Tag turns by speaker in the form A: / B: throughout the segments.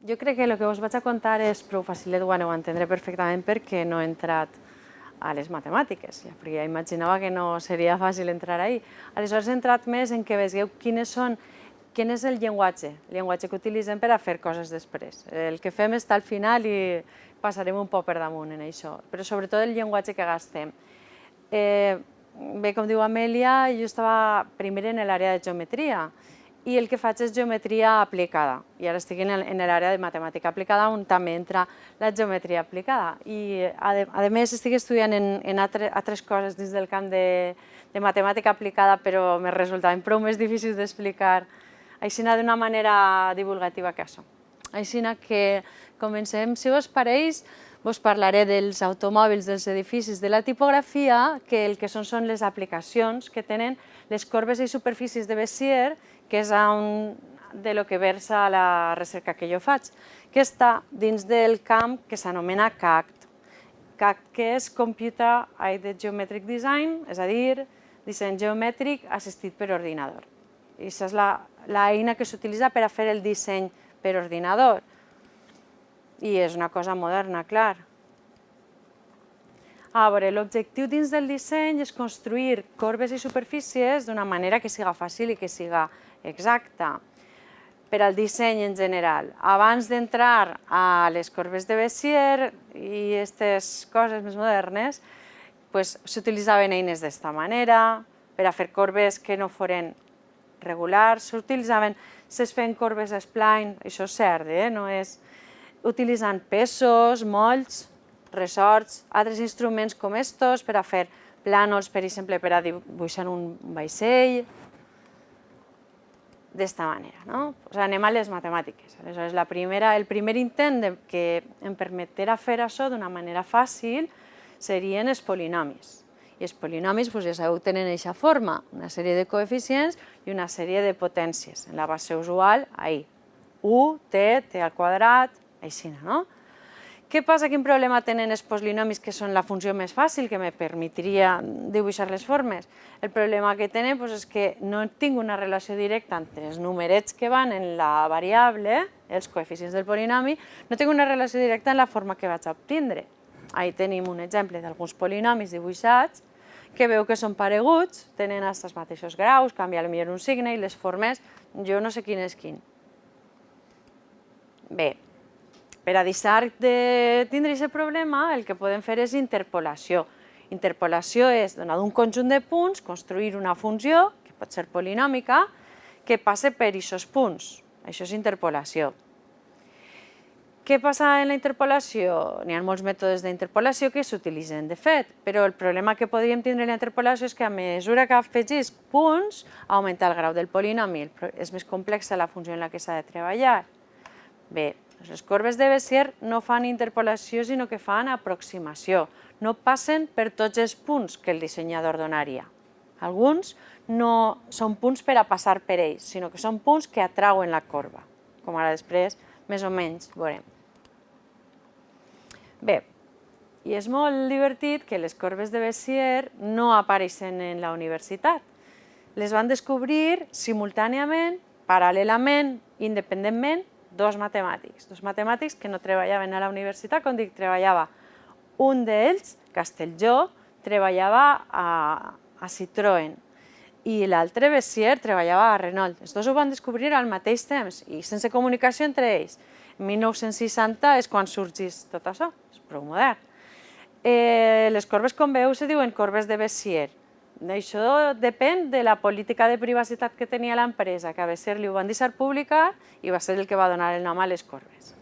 A: Jo crec que el que us vaig a contar és prou facilet, ho aneu a entendre perfectament perquè no he entrat a les matemàtiques, perquè ja imaginava que no seria fàcil entrar ahí. Aleshores he entrat més en que veieu quin és el llenguatge que utilitzem per a fer coses després. El que fem està al final i passarem un poc per damunt en això, però sobretot el llenguatge que gastem. Bé, com diu Amèlia, jo estava primer en l'àrea de geometria i el que faig és geometria aplicada. I ara estic en l'àrea de matemàtica aplicada, on també entra la geometria aplicada. I, a més, estic estudiant en altres coses dins del camp de matemàtica aplicada, però me resultaven prou més difícils d'explicar així d'una manera divulgativa que això. Així que comencem. Si us pareix, us parlaré dels automòbils, dels edificis, de la tipografia, que el que són les aplicacions que tenen les corbes i superfícies de Bézier, que és de lo que versa la recerca que jo faig, que està dins del camp que s'anomena CAGT. CAGT, que és Computer Aided Geometric Design, és a dir, disseny geomètric assistit per ordinador. I aquesta és l'eina que s'utilitza per a fer el disseny per ordinador. I és una cosa moderna, clar. A veure, l'objectiu dins del disseny és construir corbes i superfícies d'una manera que siga fàcil i que siga exacta per al disseny en general. Abans d'entrar a les corbes de Bézier i aquestes coses més modernes, s'utilitzaven eines d'esta manera, per a fer corbes que no foren regulars, es feien corbes spline, això és cert, no és utilitzant pesos, molls, ressorts, altres instruments com estos per a fer plànols, per exemple, per a dibuixar un vaixell, d'esta manera. Anem a les matemàtiques. Aleshores, el primer intent que em permetrà fer això d'una manera fàcil serien els polinomis. I els polinomis, ja sabeu, tenen aquesta forma, una sèrie de coeficients i una sèrie de potències. En la base usual, ahí. U, t, t al quadrat, així, no? Què passa? Quin problema tenen els polinomis, que són la funció més fàcil que me permetria dibuixar les formes? El problema que tenen és que no tinc una relació directa entre els numerets que van en la variable, els coeficients del polinomi, no tinc una relació directa en la forma que vaig a obtindre. Ahí tenim un exemple d'alguns polinomis dibuixats que veu que són pareguts, tenen els mateixos graus, canvia potser un signe i les formes, jo no sé quin és quin. Bé, per a deixar de tindre aquest problema, el que podem fer és interpolació. Interpolació és, donat un conjunt de punts, construir una funció, que pot ser polinòmica, que passe per aquests punts. Això és interpolació. Què passa en la interpolació? N'hi ha molts mètodes d'interpolació que s'utilitzen, de fet, però el problema que podríem tindre en la interpolació és que a mesura que afegis punts, augmenta el grau del polinomi. És més complexa la funció en la que s'ha de treballar. Bé, les corbes de Bézier no fan interpolació, sinó que fan aproximació. No passen per tots els punts que el dissenyador donaria. Alguns no són punts per a passar per ells, sinó que són punts que atrauen la corba, com ara després, més o menys, veurem. Bé, i és molt divertit que les corbes de Bézier no apareixen en la universitat. Les van descobrir simultàniament, paral·lelament, independentment, dos matemàtics que no treballaven a la universitat. Com dic, treballava un d'ells, Castelljó, treballava a Citroën i l'altre, Bézier, treballava a Renault. Els dos ho van descobrir al mateix temps i sense comunicació entre ells. En 1960 és quan sorgeix tot això, és prou modern. Les corbes, com veu, se diuen corbes de Bézier. Això depèn de la política de privacitat que tenia l'empresa, que a Bézier li ho van deixar publicar i va ser el que va donar el nom a les corbes.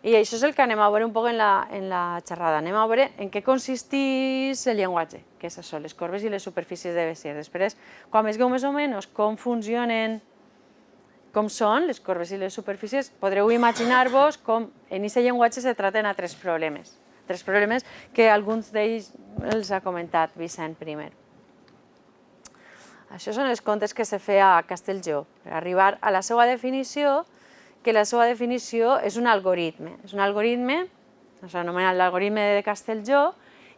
A: I això és el que anem a veure un poc en la xerrada. Anem a veure en què consisteix el llenguatge, que és això, les corbes i les superfícies de Bézier. Després, quan veieu més o menys com funcionen, com són les corbes i les superfícies, podreu imaginar-vos com en aquest llenguatge se traten altres problemes. Tres problemes que alguns d'ells els ha comentat Vicent primer. Això són els contes que se feia a Castelljó, per arribar a la seva definició, que la seva definició és un algoritme. És un algoritme, s'anomena l'algoritme de Castelljó,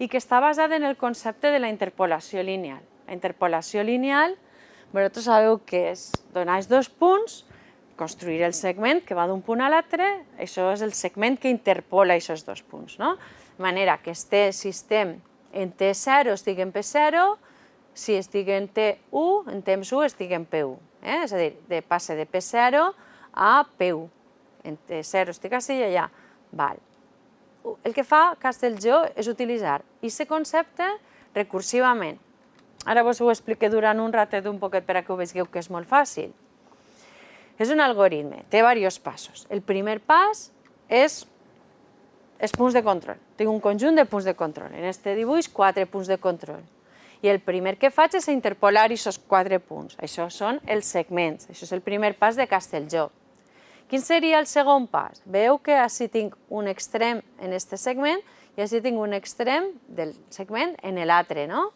A: i que està basat en el concepte de la interpolació lineal. La interpolació lineal, vosaltres sabeu que és donar els dos punts, construir el segment que va d'un punt a l'altre, això és el segment que interpola aquests dos punts, no? De manera que si estem en T0 estic en P0, si estic en T1, en temps 1 estic en P1. És a dir, passe de P0 a P1. En T0 estic així i allà. El que fa Castelljó és utilitzar aquest concepte recursivament. Ara vos ho explico durant un ratet un poquet per a que ho veieu que és molt fàcil. És un algoritme, té diversos passos. El primer pas és els punts de control. Tinc un conjunt de punts de control. En aquest dibuix, 4 punts de control. I el primer que faig és interpolar aquests 4 punts. Això són els segments. Això és el primer pas de Castelljó. Quin seria el segon pas? Veieu que així tinc un extrem en aquest segment i així tinc un extrem del segment en l'altre, no?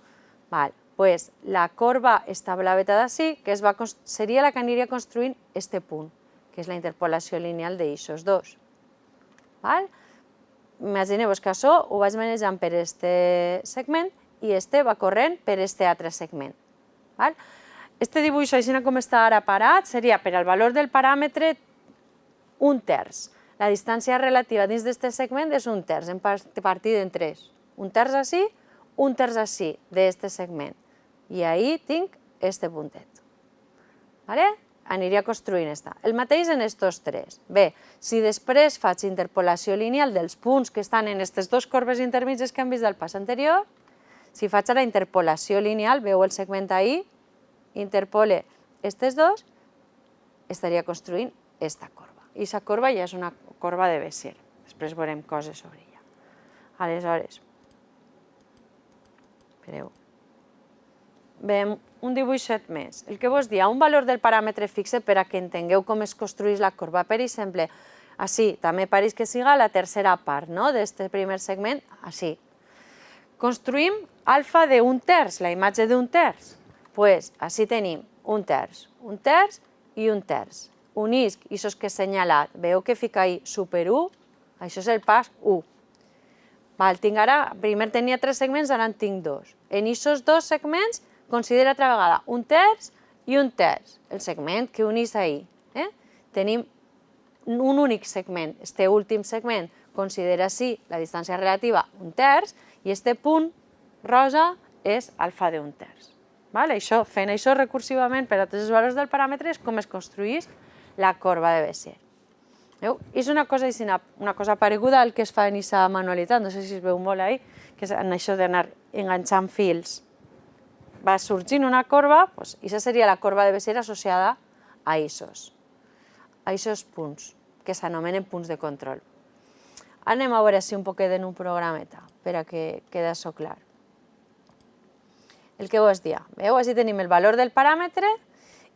A: Doncs la corba esta blaveta d'ací, que seria la que aniria construint aquest punt, que és la interpolació lineal d'aixòs dos. Imagineu-vos que això ho vaig manejant per aquest segment i este va corrent per aquest altre segment. Este dibuix, així com està ara parat, seria per al valor del paràmetre 1/3. La distància relativa dins d'aquest segment és 1/3, en partida en 3. 1/3 així, 1/3 així, d'aquest segment. I ahí tinc aquest puntet. Aniria construint aquesta. El mateix en aquests 3. Bé, si després faig interpolació lineal dels punts que estan en aquestes dues corbes intermitges que hem vist del pas anterior, si faig ara interpolació lineal, veu el segment ahí, interpole aquests dos, estaria construint aquesta corba. I aquesta corba ja és una corba de Bézier. Després veurem coses sobre ella. Aleshores, espereu. Veiem un dibuixet més. El que vos dia, un valor del paràmetre fixe per a que entengueu com es construeix la corba. Per exemple, així, també pareix que siga la tercera part d'aquest primer segment, així. Construïm alfa de 1/3, la imatge de 1/3. Doncs així tenim 1/3, 1/3 i 1/3. Unisc aquests que he assenyalat. Veieu que fica ahí super 1, això és el pas 1. Tinc ara, primer tenia 3 segments, ara en tinc 2. En aquests 2 segments considera altra vegada 1/3 i 1/3, el segment que unís ahí. Tenim un únic segment, este últim segment considera així la distància relativa 1/3 i este punt rosa és alfa de 1/3. Fent això recursivament per a tots els valors del paràmetre és com es construeix la corba de Bézier. És una cosa pareguda al que es fa en aquesta manualitat, no sé si es veu molt ahí, que és en això d'anar enganxant fils. Va sorgint una corba, i aquesta seria la corba de Bézier associada a aquests punts, que s'anomenen punts de control. Anem a veure així un poquet en un programeta, per a que quedi això clar. El que vos dia, veieu, així tenim el valor del paràmetre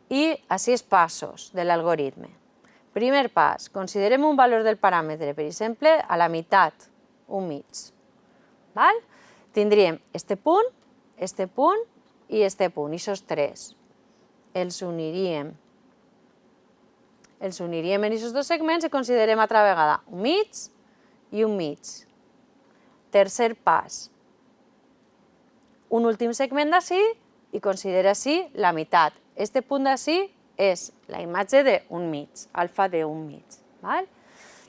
A: i així els passos de l'algoritme. Primer pas, considerem un valor del paràmetre, per exemple, a la meitat, un mig. Tindríem este punt i este punt, aquests 3. Els uniríem en aquests 2 segments i considerem altra vegada un mig i un mig. Tercer pas, un últim segment d'ací i considera així la meitat. Este punt d'ací és la imatge d'un mig, alfa d'un mig.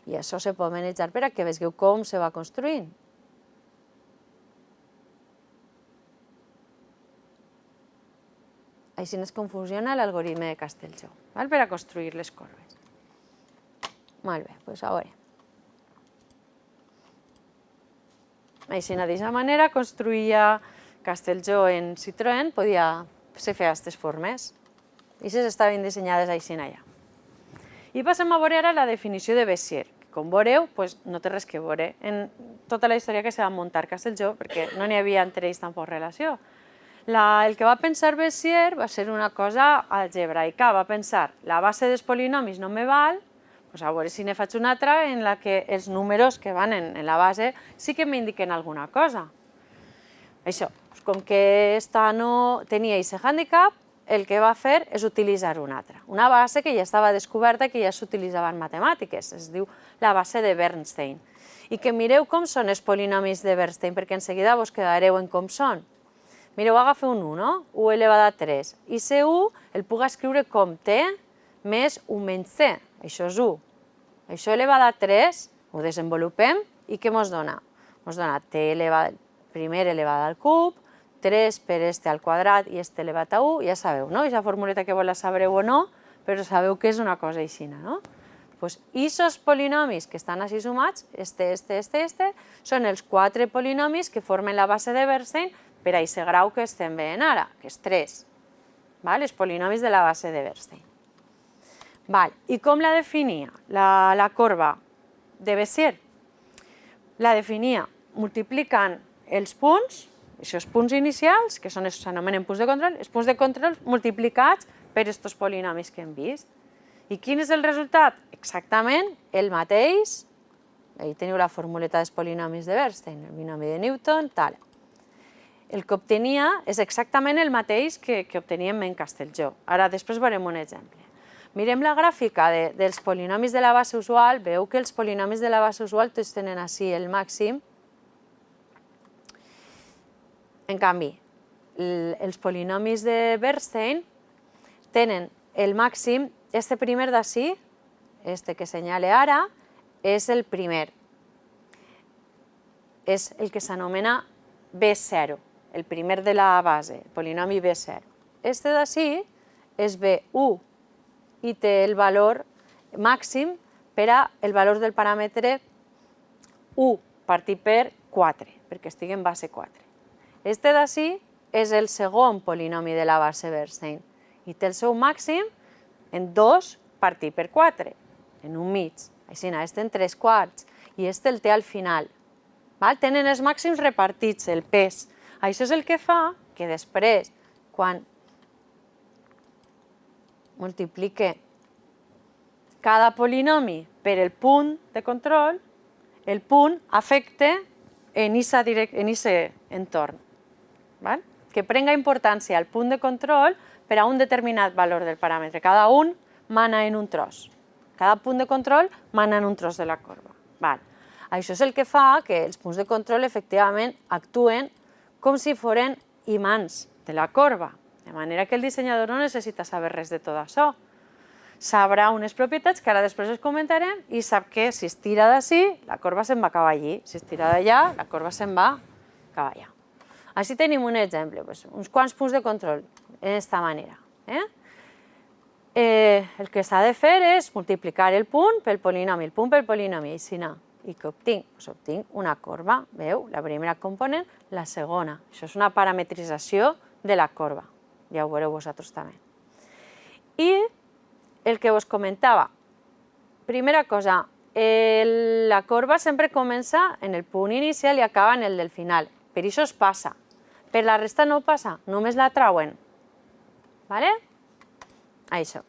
A: I això se pot manejar per a que veieu com se va construint. Així és com funciona l'algoritme de Castelljó, per a construir les corbes. Molt bé, doncs a veure. Així, d'aquesta manera, construïa Castelljó en Citroën, podia fer aquestes formes. I aquestes estaven dissenyades així allà. I passem a veure ara la definició de Bézier, que com veureu no té res que veure en tota la història que se va muntar Castelljó, perquè no n'hi havia entre ells tampoc relació. El que va pensar Bézier va ser una cosa algebraica, va pensar la base dels polinomis no me val, a veure si ne faig una altra en la que els números que van en la base sí que m'indiquen alguna cosa. Això, com que esta no tenia aquest hàndicap, el que va fer és utilitzar una altra, una base que ja estava descoberta i que ja s'utilitzava en matemàtiques, es diu la base de Bernstein. I que mireu com són els polinomis de Bernstein, perquè en seguida vos quedareu en com són. Mireu, agafa un 1, no? 1 elevat a 3. I aquest 1 el puc escriure com T més 1 menys c, això és 1. Això elevat a 3, ho desenvolupem, i què ens dona? Ens dona t primer elevat al cub, 3 per este al quadrat i este elevat a 1, ja sabeu, no? Aquesta formuleta que vos la sabreu o no, però sabeu que és una cosa així, no? Doncs aquests polinomis que estan així sumats, este, són els 4 polinomis que formen la base de Bernstein per a aquest grau que estem veient ara, que és 3. Els polinomis de la base de Bernstein. I com la definia la corba de Bézier? La definia multiplicant els punts, aquests punts inicials, que s'anomenen punts de control, multiplicats per aquests polinomis que hem vist. I quin és el resultat? Exactament el mateix. Ahí teniu la formuleta dels polinomis de Bernstein, el binomi de Newton, tal. El que obtenia és exactament el mateix que obteníem en Castelljó. Ara després veurem un exemple. Mirem la gràfica dels polinomis de la base usual, veu que els polinomis de la base usual tots tenen així el màxim. En canvi, els polinomis de Bernstein tenen el màxim, este primer d'ací, este que senyale ara, és el primer. És el que s'anomena B0, el primer de la base, el polinomi B0. Este d'ací és B1 i té el valor màxim per a el valor del paràmetre 1 partit per 4, perquè estigui en base 4. Este d'ací és el segon polinomi de la base Bernstein i té el seu màxim en 2 partit per 4, en un mig. Així, este en 3/4 i este el té al final. Tenen els màxims repartits, el pes. Això és el que fa que després, quan multiplique cada polinomi per el punt de control, el punt afecta en aquest entorn. Que prenga importància el punt de control per a un determinat valor del paràmetre. Cada un mana en un tros. Cada punt de control mana en un tros de la corba. Això és el que fa que els punts de control efectivament actuen com si foren imants de la corba, de manera que el dissenyador no necessita saber res de tot això. Sabrà unes propietats que ara després es comentarem i sap que si es tira d'ací, la corba se'n va cap allí. Si es tira d'allà, la corba se'n va cap allà. Així tenim un exemple, uns quants punts de control, d'aquesta manera. El que s'ha de fer és multiplicar el punt pel polinomi, el punt pel polinomi, així no. I què obtinc? Obtinc una corba, veu? La primera component, la segona. Això és una parametrització de la corba. Ja ho veureu vosaltres també. I el que us comentava, primera cosa, la corba sempre comença en el punt inicial i acaba en el del final. Per això es passa. Per la resta no passa, només la trauen. Això.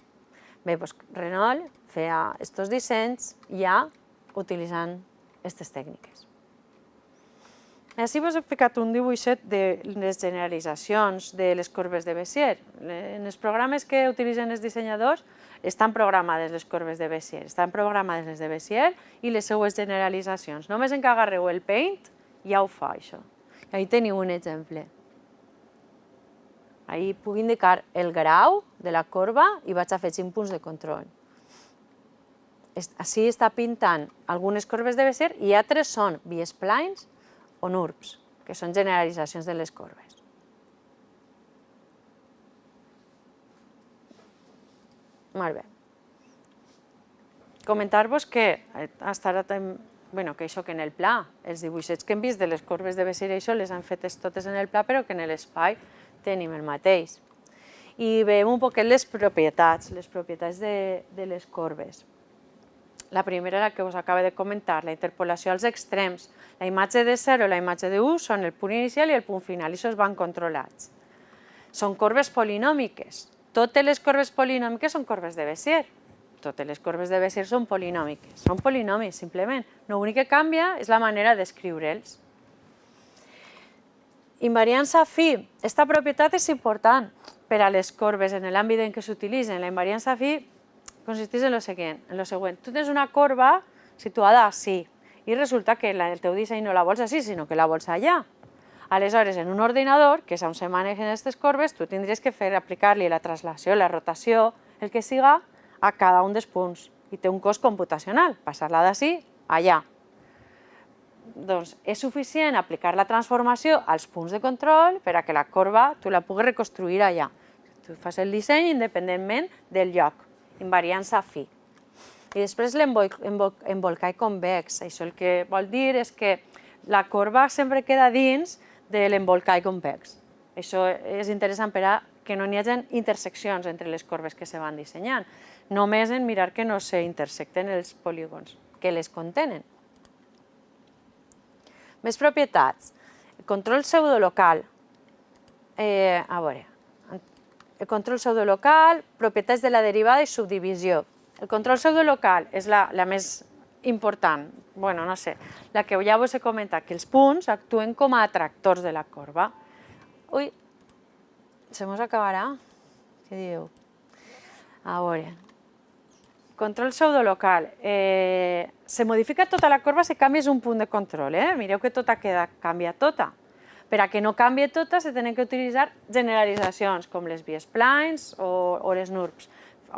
A: Bé, doncs Renault feia aquests dissenys ja utilitzant aquestes tècniques. Així us he explicat un dibuixet de les generalitzacions de les corbes de Bézier. En els programes que utilitzen els dissenyadors estan programades les corbes de Bézier, estan programades les de Bézier i les seues generalitzacions. Només en que agarreu el Paint ja ho fa, això. Ahí teniu un exemple. Ahí puc indicar el grau de la corba i vaig afegint punts de control. Així està pintant algunes corbes de Bézier i altres són B-splines o NURBS, que són generalitzacions de les corbes. Molt bé. Comentar-vos que en el pla, els dibuixets que hem vist de les corbes de Bézier i això les han fetes totes en el pla, però que en l'espai tenim el mateix. I veiem un poquet les propietats de les corbes. La primera, la que us acabo de comentar, la interpolació als extrems. La imatge de 0 i la imatge de 1 són el punt inicial i el punt final, i aquests van controlats. Són corbes polinòmiques. Totes les corbes polinòmiques són corbes de Bézier. Totes les corbes de Bézier són polinòmiques. Són polinomis, simplement. L'únic que canvia és la manera d'escriure'ls. Invariança fi. Aquesta propietat és important per a les corbes en l'àmbit en què s'utilitzen. La invariança fi consisteix en el següent. Tu tens una corba situada així i resulta que el teu disseny no la vols així, sinó que la vols allà. Aleshores, en un ordinador, que és on se manegen aquestes corbes, tu tindries que aplicar-li la translació, la rotació, el que siga, a cada un dels punts i té un cost computacional, passar-la d'ací a allà. Doncs és suficient aplicar la transformació als punts de control per a que la corba tu la puguis reconstruir allà. Tu fas el disseny independentment del lloc, invariança phi. I després l'embolcall convex. Això el que vol dir és que la corba sempre queda dins de l'embolcall convex. Això és interessant per a que no n'hi hagi interseccions entre les corbes que se van dissenyant, només en mirar que no s'intersecten els polígons que les contenen. Més propietats. El control pseudolocal. A veure, el control pseudolocal, propietats de la derivada i subdivisió. El control pseudolocal és la més important, bueno, no sé, la que ja vos he comentat, que els punts actuen com a atractors de la corba. Ui, se mos acabarà? Què dieu? A veure, control pseudolocal. Se modifica tota la corba si canvies un punt de control. Mireu que tota canvia tota. Per a que no canvi tota se tenen que utilitzar generalitzacions, com les B-splines o les NURBS.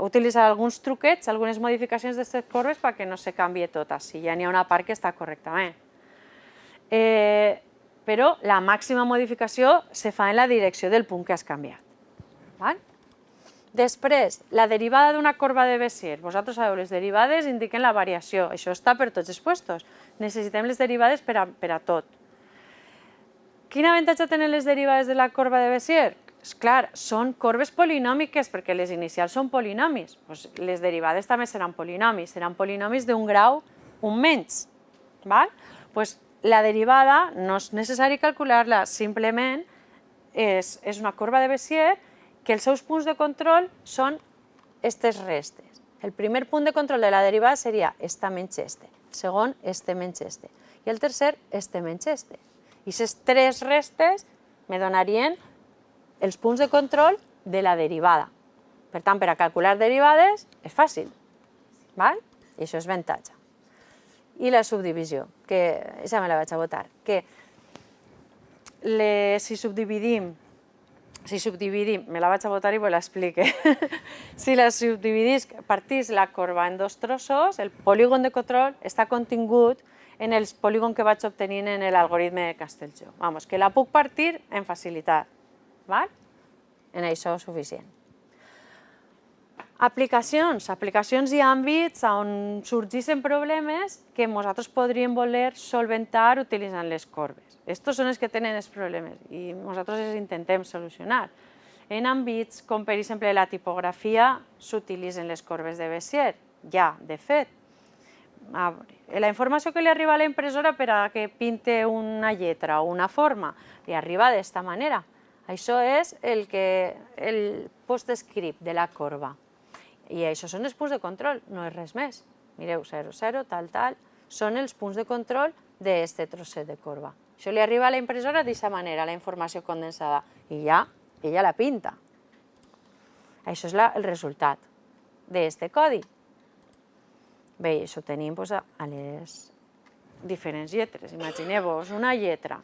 A: Utilitzar alguns truquets, algunes modificacions d'aquestes corbes perquè no se canvi tota, si ja n'hi ha una part que està correctament. Però la màxima modificació se fa en la direcció del punt que has canviat. Després, la derivada d'una corba de Bézier. Vosaltres sabeu, les derivades indiquen la variació. Això està per tots els puestos. Necessitem les derivades per a tot. Quin avantatge tenen les derivades de la corba de Bézier? És clar, són corbes polinòmiques perquè les inicials són polinomis. Les derivades també seran polinomis d'un grau, un menys. La derivada no és necessari calcular-la, simplement és una corba de Bézier que els seus punts de control són aquestes restes. El primer punt de control de la derivada seria esta menys este, el segon este menys este, i el tercer este menys este. I aquestes tres restes me donarien els punts de control de la derivada. Per tant, per a calcular derivades és fàcil, i això és avantatge. I la subdivisió, que ja me la vaig a botar, que si subdividim, me la vaig a botar i vos l'explique. Si la subdividís, partís la corba en dos trossos, el polígon de control està contingut en el polígon que vaig obtenint en l'algoritme de Castelljó. Vamos, que la puc partir en facilitat. En això és suficient. Aplicacions i àmbits on sorgeixen problemes que nosaltres podríem voler solventar utilitzant les corbes. Estos són els que tenen els problemes i nosaltres els intentem solucionar. En àmbits com, per exemple, la tipografia, s'utilitzen les corbes de Bézier. Ja, de fet. La informació que li arriba a la impressora per a que pinte una lletra o una forma, li arriba d'esta manera. Això és el postscript de la corba. I això són els punts de control, no és res més. Mireu, 0, 0, tal, tal, són els punts de control d'aquest trosset de corba. Això li arriba a la impressora d'aquesta manera, la informació condensada, i ja, ella la pinta. Això és el resultat d'aquest codi. Bé, això ho tenim a les diferents lletres. Imagineu-vos una lletra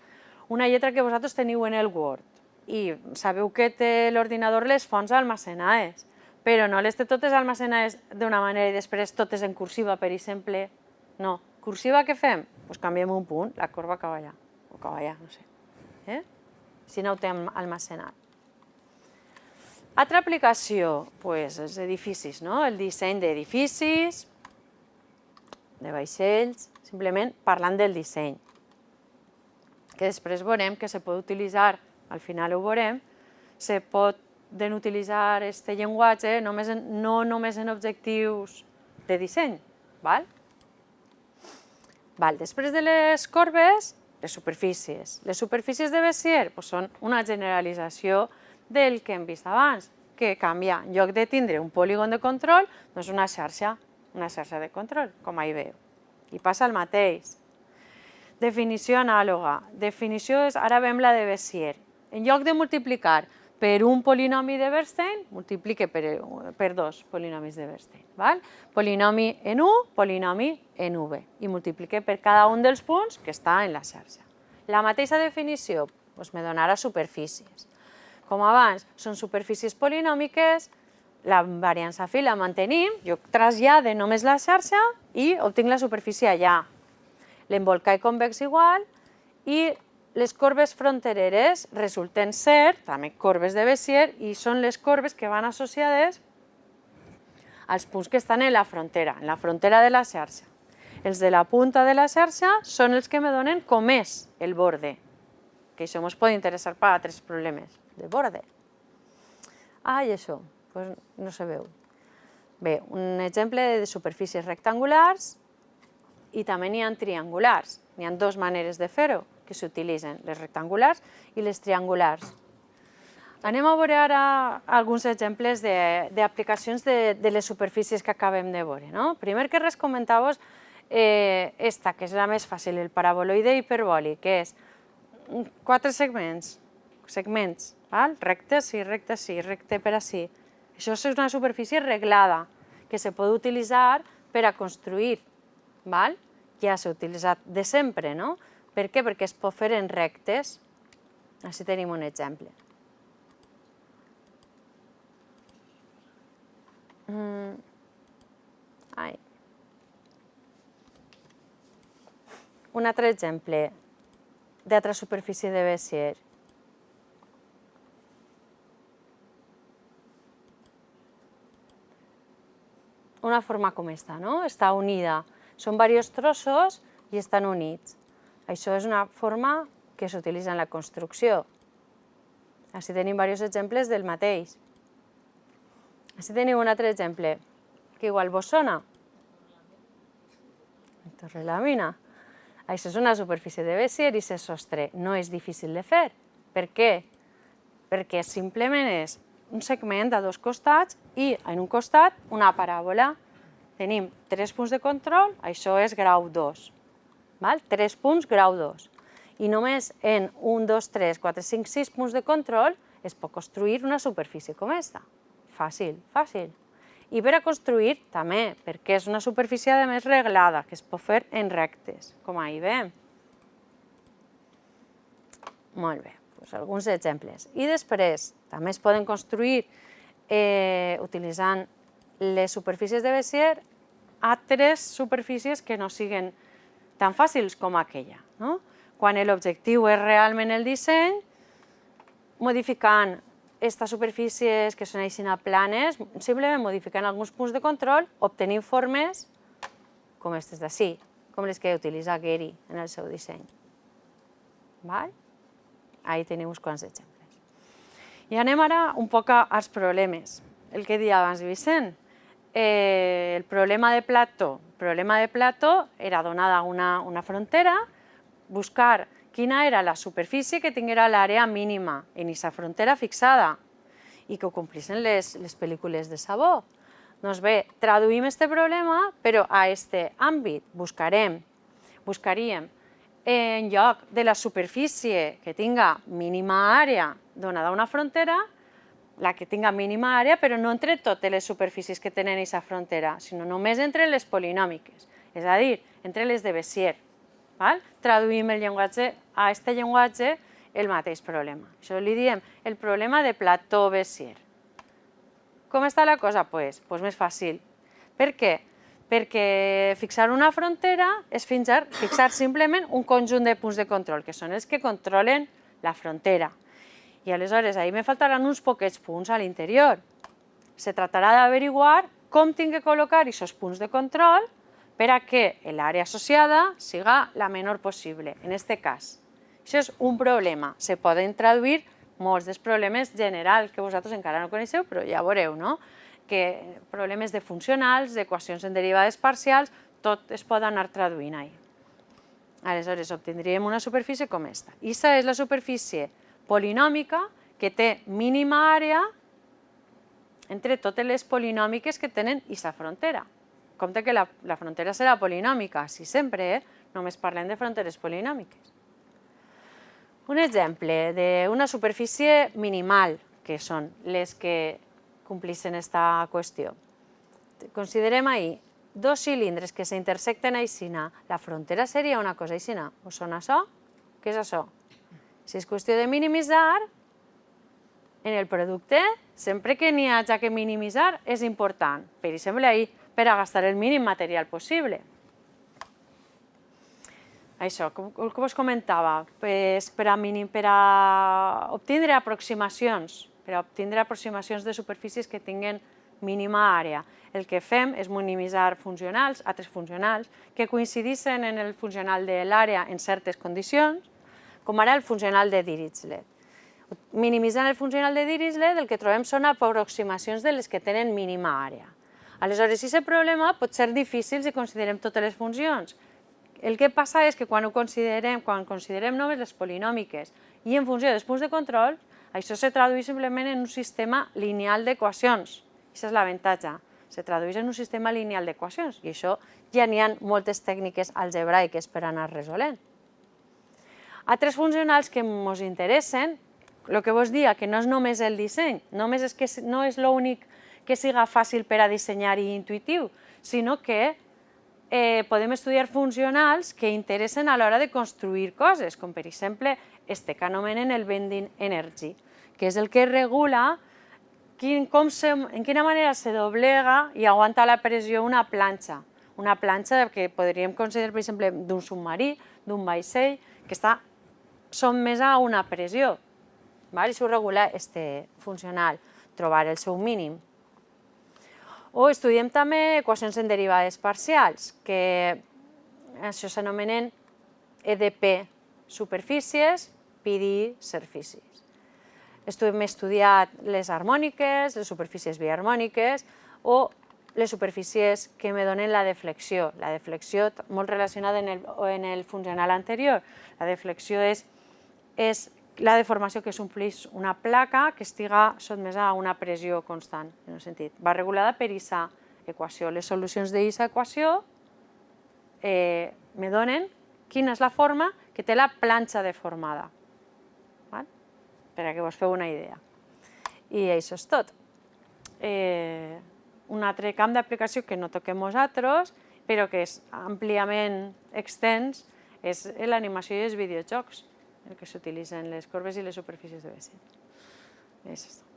A: que vosaltres teniu en el Word i sabeu que té l'ordinador les fonts almacenades, però no les té totes almacenades d'una manera i després totes en cursiva, per exemple. No. Cursiva què fem? Doncs canviem un punt, la corba acaba allà. O acaba allà, no sé. Si no ho té almacenat. Altra aplicació, doncs els edificis, el disseny d'edificis, de vaixells, simplement parlant del disseny. Que després veurem que se pot utilitzar, al final ho veurem, se pot utilitzar aquest llenguatge no només en objectius de disseny. Després de les corbes, les superfícies. Les superfícies de Bézier són una generalització del que hem vist abans, que canvia. En lloc de tindre un polígon de control, doncs una xarxa de control, com ahí veu. I passa el mateix. Definició anàloga. Definició és, ara veiem la de Bézier. En lloc de multiplicar per un polinomi de Bernstein, multiplique per dos polinomis de Bernstein. Polinomi en U, polinomi en V. I multiplique per cada un dels punts que està en la xarxa. La mateixa definició me donarà superfícies. Com abans, són superfícies polinòmiques la variança fi la mantenim, jo trasllade només la xarxa i obtinc la superfície allà. L'embolcall convex igual i les corbes frontereres resulten ser també corbes de Bézier i són les corbes que van associades als punts que estan en la frontera de la xarxa. Els de la punta de la xarxa són els que me donen com és el borde, que això ens pot interessar per a altres problemes de borde. I això, no se veu. Bé, un exemple de superfícies rectangulars i també n'hi ha triangulars. N'hi ha dues maneres de fer-ho que s'utilitzen, les rectangulars i les triangulars. Anem a veure ara alguns exemples d'aplicacions de les superfícies que acabem de veure. Primer que res, comentar-vos esta, que és la més fàcil, el paraboloide hiperbòlic, que és 4 segments, recte sí, recte per ací. Això és una superfície reglada que se pot utilitzar per a construir. Ja s'ha utilitzat de sempre, no? Per què? Perquè es pot fer en rectes. Així tenim un exemple. Un altre exemple d'altra superfície de Bézier. Una forma com esta, no? Està unida. Són diversos trossos i estan units. Això és una forma que s'utilitza en la construcció. Així tenim diversos exemples del mateix. Així tenim un altre exemple, que igual vos sona. Torrelàmina. Això és una superfície de Bézier i se sostre. No és difícil de fer. Per què? Perquè simplement és un segment a dos costats i en un costat una paràbola. Tenim 3 punts de control, això és grau 2. 3 punts, grau 2. I només en 1, 2, 3, 4, 5, 6 punts de control es pot construir una superfície com aquesta. Fàcil, fàcil. I per a construir també, perquè és una superfície a més reglada, que es pot fer en rectes, com ahí veiem. Molt bé, alguns exemples. I després també es poden construir utilitzant les superfícies de Bézier altres superfícies que no siguin tan fàcils com aquella. Quan l'objectiu és realment el disseny, modificant aquestes superfícies que són així planes, simplement modificant alguns punts de control, obtenim formes com aquestes d'ací, com les que utilitza Gehry en el seu disseny. Ahí teniu uns quants exemples. I anem ara un poc als problemes. El que deia abans Vicent, el problema de Plató. El problema de Plató era donada una frontera, buscar quina era la superfície que tinguera l'àrea mínima en aquesta frontera fixada i que ho complissin les pel·lícules de Sabó. Doncs bé, traduïm aquest problema, però a aquest àmbit buscaríem en lloc de la superfície que tinga mínima àrea donada una frontera, la que tinga mínima àrea, però no entre totes les superfícies que tenen aquesta frontera, sinó només entre les polinòmiques, és a dir, entre les de Bézier. Traduïm el llenguatge a aquest llenguatge el mateix problema. Això li diem el problema de Plató-Bézier. Com està la cosa? Doncs més fàcil. Per què? Perquè fixar una frontera és fixar simplement un conjunt de punts de control, que són els que controlen la frontera. I aleshores, ahir me faltaran uns poquets punts a l'interior. Se tractarà d'averiguar com tinc que col·locar aquests punts de control per a que l'àrea associada siga la menor possible, en aquest cas. Això és un problema. Se poden traduir molts dels problemes generals que vosaltres encara no coneixeu, però ja veureu, no? Que problemes de funcionals, d'equacions en derivades parcials, tot es pot anar traduint ahí. Aleshores, obtindríem una superfície com aquesta. Aquesta és la superfície polinòmica que té mínima àrea entre totes les polinòmiques que tenen aquesta frontera. Compte que la frontera serà polinòmica, així sempre, només parlem de fronteres polinòmiques. Un exemple d'una superfície minimal, que són les que complixen aquesta qüestió. Considerem ahir dos cilindres que s'intersecten aixina. La frontera seria una cosa aixina. Us sona això? Què és això? Si és qüestió de minimitzar, en el producte, sempre que n'hi hagi que minimitzar, és important. Per exemple, per a gastar el mínim material possible. Això, el que us comentava, per a obtindre aproximacions, de superfícies que tinguin mínima àrea, el que fem és minimitzar funcionals, altres funcionals, que coincidissin en el funcional de l'àrea en certes condicions, com ara el funcional de Dirichlet. Minimitzant el funcional de Dirichlet, el que trobem són aproximacions de les que tenen mínima àrea. Aleshores, si aquest problema pot ser difícil si considerem totes les funcions. El que passa és que quan considerem només les polinòmiques i en funció dels punts de control, això se tradueix simplement en un sistema lineal d'equacions. Això és l'avantatge. Se tradueix en un sistema lineal d'equacions i això ja n'hi ha moltes tècniques algebraiques per anar resolent. Altres funcionals que ens interessen, el que vos dia que no és només el disseny, no és l'únic que siga fàcil per a dissenyar i intuïtiu, sinó que podem estudiar funcionals que interessen a l'hora de construir coses, com per exemple este que anomenen el bending energy, que és el que regula en quina manera se doblega i aguanta la pressió una planxa. Una planxa que podríem considerar, per exemple, d'un submarí, d'un vaixell, que està sotmesa a una pressió. Això ho regula este funcional, trobar el seu mínim. O estudiem també equacions en derivades parcials, que això s'anomenen EDP superfícies, PD surfaces. Hem estudiat les harmòniques, les superfícies biharmòniques o les superfícies que me donen la deflexió. La deflexió, molt relacionada en el funcional anterior, la deflexió és la deformació que s'ompleix una placa que estiga sotmesa a una pressió constant, en el sentit. Va regulada per aquesta equació. Les solucions d'aquesta equació me donen quina és la forma que té la planxa deformada, per a que vos feu una idea. I això és tot. Un altre camp d'aplicació que no toquem nosaltres, però que és àmpliament extens, és l'animació i els videojocs, en què s'utilitzen les corbes i les superfícies de vessant. Això és tot.